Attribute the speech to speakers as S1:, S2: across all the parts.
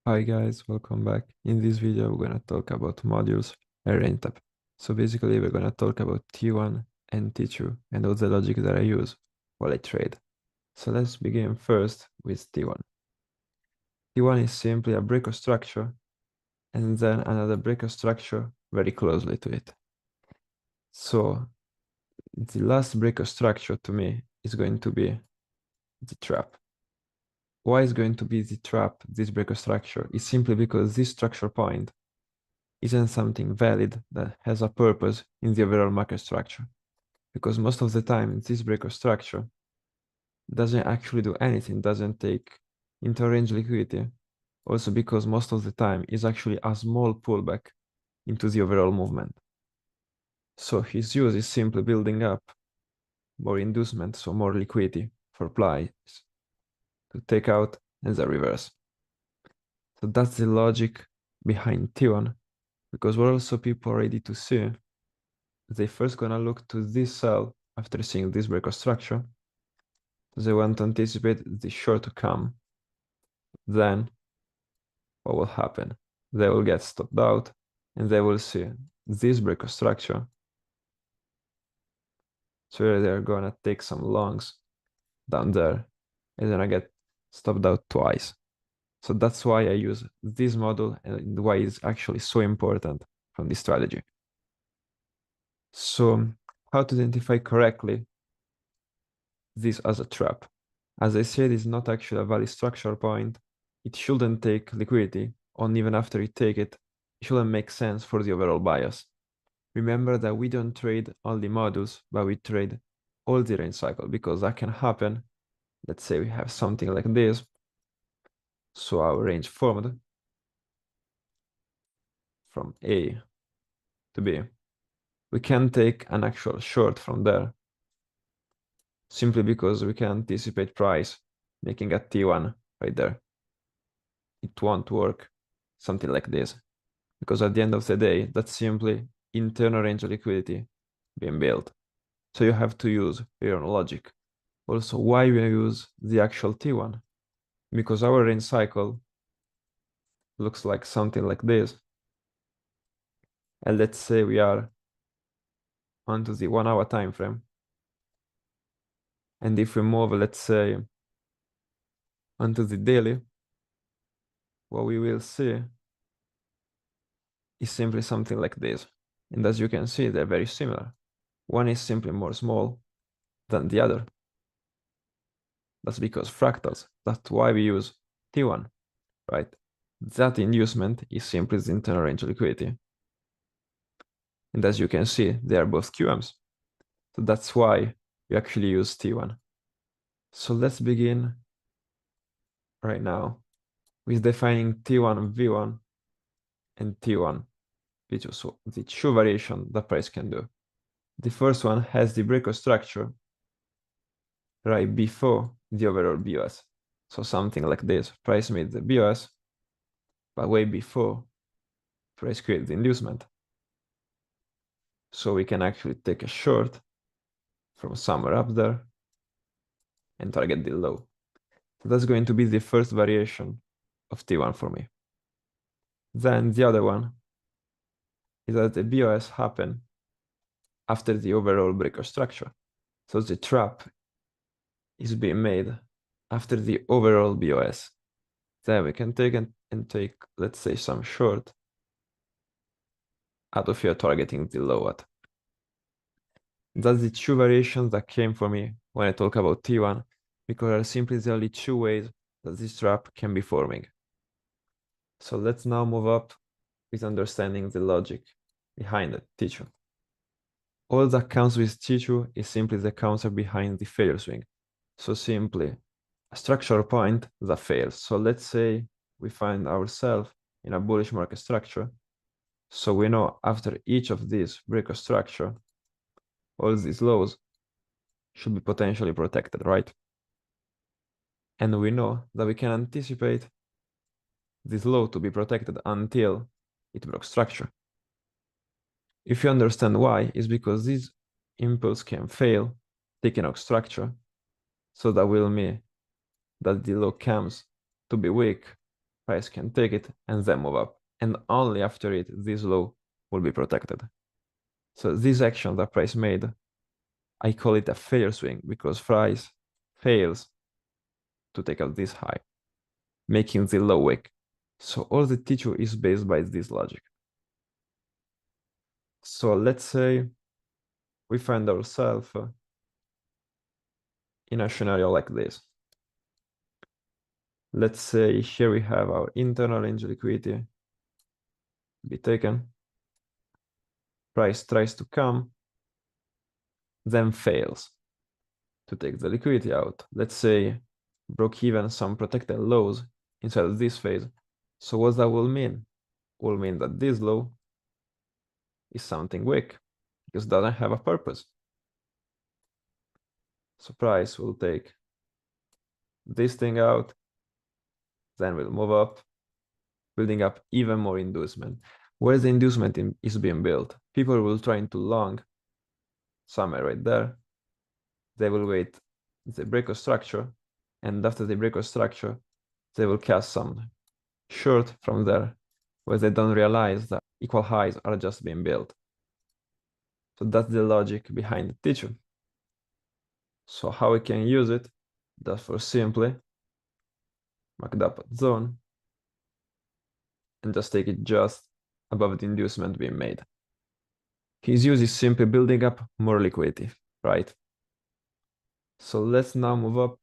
S1: Hi guys, welcome back. In this video, we're gonna talk about modules and RainTap. So basically, we're gonna talk about T1 and T2 and all the logic that I use while I trade. So let's begin first with T1. T1 is simply a break of structure and then another break of structure very closely to it. So the last break of structure to me is going to be the trap. Why is going to be the trap, this break of structure? Is simply because this structure point isn't something valid that has a purpose in the overall market structure. Because most of the time, this break of structure doesn't actually do anything, doesn't take inter-range liquidity. Also because most of the time is actually a small pullback into the overall movement. So his use is simply building up more inducement, so more liquidity for players to take out and the reverse. So that's the logic behind T1, because what also people are ready to see, they first gonna look to this sell after seeing this break of structure. They want to anticipate the short to come. Then what will happen? They will get stopped out and they will see this break of structure. So they're gonna take some longs down there and then I get stopped out twice. So that's why I use this model and why it's actually so important from this strategy. So how to identify correctly this as a trap? As I said, it's not actually a valid structure point. It shouldn't take liquidity, or even after you take it, it shouldn't make sense for the overall bias. Remember that we don't trade only modules, but we trade all the range cycle, because that can happen. Let's say we have something like this. So our range formed from A to B. We can take an actual short from there, simply because we can anticipate price, making a T1 right there. It won't work, something like this, because at the end of the day, that's simply internal range of liquidity being built. So you have to use your own logic. Also, why we use the actual T1? Because our range cycle looks like something like this. And let's say we are onto the 1 hour time frame. And if we move, let's say, onto the daily, what we will see is simply something like this. And as you can see, they're very similar. One is simply more small than the other. That's because fractals. That's why we use T1, right? That inducement is simply the internal range of liquidity. And as you can see, they are both QMs. So that's why we actually use T1. So let's begin right now with defining T1 V1 and T1 V2. So the two variations that price can do. The first one has the break of structure right before the overall BOS. So something like this. Price made the BOS, but way before price created the inducement. So we can actually take a short from somewhere up there and target the low. So that's going to be the first variation of T1 for me. Then the other one is that the BOS happen after the overall break of structure. So the trap is being made after the overall BOS. Then we can take and take, let's say, some short out of here targeting the low at. That's the two variations that came for me when I talk about T1, because there are simply the only two ways that this trap can be forming. So let's now move up with understanding the logic behind it, T2. All that counts with T2 is simply the counter behind the failure swing. So simply a structural point that fails. So let's say we find ourselves in a bullish market structure. So we know after each of these break of structure, all these lows should be potentially protected, right? And we know that we can anticipate this low to be protected until it broke structure. If you understand why, it's because this impulse can fail, taking out structure, so that will mean that the low comes to be weak, price can take it and then move up. And only after it, this low will be protected. So this action that price made, I call it a failure swing because price fails to take out this high, making the low weak. So all the T2 is based by this logic. So let's say we find ourselves in a scenario like this. Let's say here we have our internal range liquidity be taken. Price tries to come, then fails to take the liquidity out. Let's say broke even some protected lows inside of this phase. So what that will mean? Will mean that this low is something weak because it doesn't have a purpose. So price will take this thing out, then we'll move up, building up even more inducement. Where the inducement is being built, people will try to long somewhere right there. They will wait the breakout structure, and after the breakout structure, they will cast some short from there, where they don't realize that equal highs are just being built. So that's the logic behind the T2. So how we can use it? That's for simply mark up at zone and just take it just above the inducement being made. His use is simply building up more liquidity, right? So let's now move up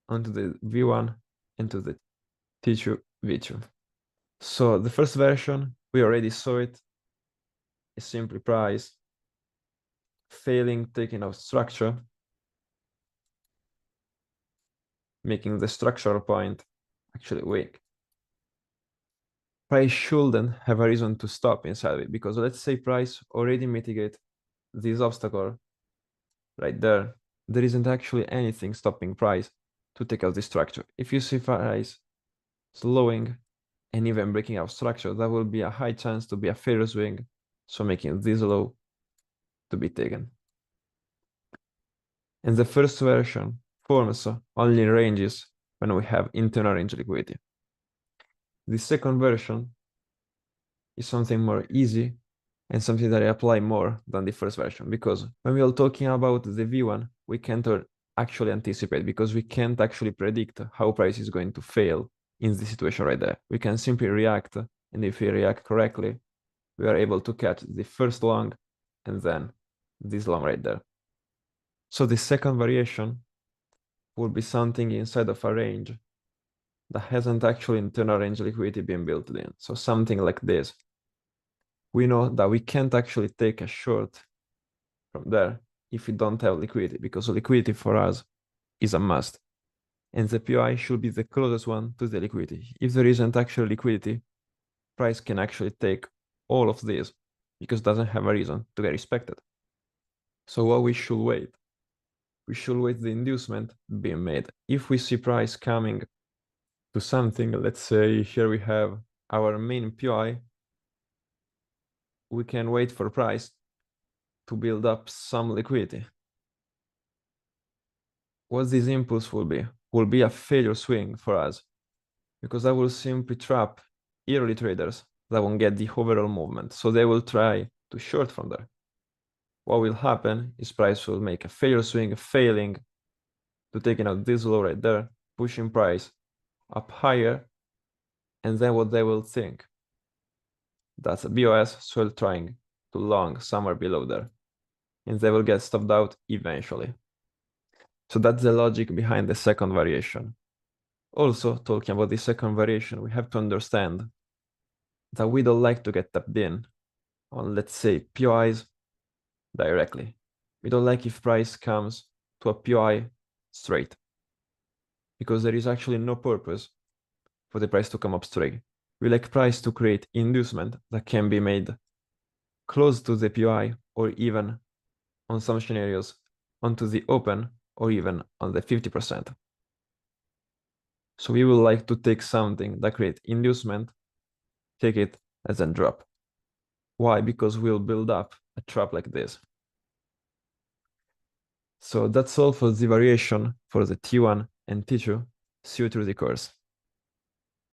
S1: onto the V1 and to the T2 V2. So the first version, we already saw it, is simply price failing taking out structure, making the structural point actually weak. Price shouldn't have a reason to stop inside of it because let's say price already mitigate this obstacle right there. There isn't actually anything stopping price to take out this structure. If you see price slowing and even breaking out structure, that will be a high chance to be a failure swing, so making this low to be taken. And the first version forms only ranges when we have internal range liquidity. The second version is something more easy and something that I apply more than the first version, because when we are talking about the V1, we can't actually anticipate because we can't actually predict how price is going to fail in the situation right there. We can simply react, and if we react correctly, we are able to catch the first long and then this long right there. So the second variation will be something inside of a range that hasn't actually internal range liquidity been built in. So something like this. We know that we can't actually take a short from there if we don't have liquidity, because liquidity for us is a must. And the POI should be the closest one to the liquidity. If there isn't actual liquidity, price can actually take all of this because it doesn't have a reason to get respected. So what we should wait? We should wait the inducement being made. If we see price coming to something, let's say here we have our main POI, we can wait for price to build up some liquidity. What this impulse will be a failure swing for us, because that will simply trap early traders that won't get the overall movement. So they will try to short from there. What will happen is price will make a failure swing, failing to taking out this low right there, pushing price up higher, and then what they will think, that's a BOS, so trying to long somewhere below there, and they will get stopped out eventually. So that's the logic behind the second variation. Also, talking about the second variation, we have to understand that we don't like to get tapped in on, let's say, POIs directly. We don't like if price comes to a POI straight, because there is actually no purpose for the price to come up straight. We like price to create inducement that can be made close to the POI, or even on some scenarios onto the open, or even on the 50%. So we would like to take something that creates inducement, take it, and then drop. Why? Because we'll build up a trap like this. So that's all for the variation for the T1 and T2. See you through the course.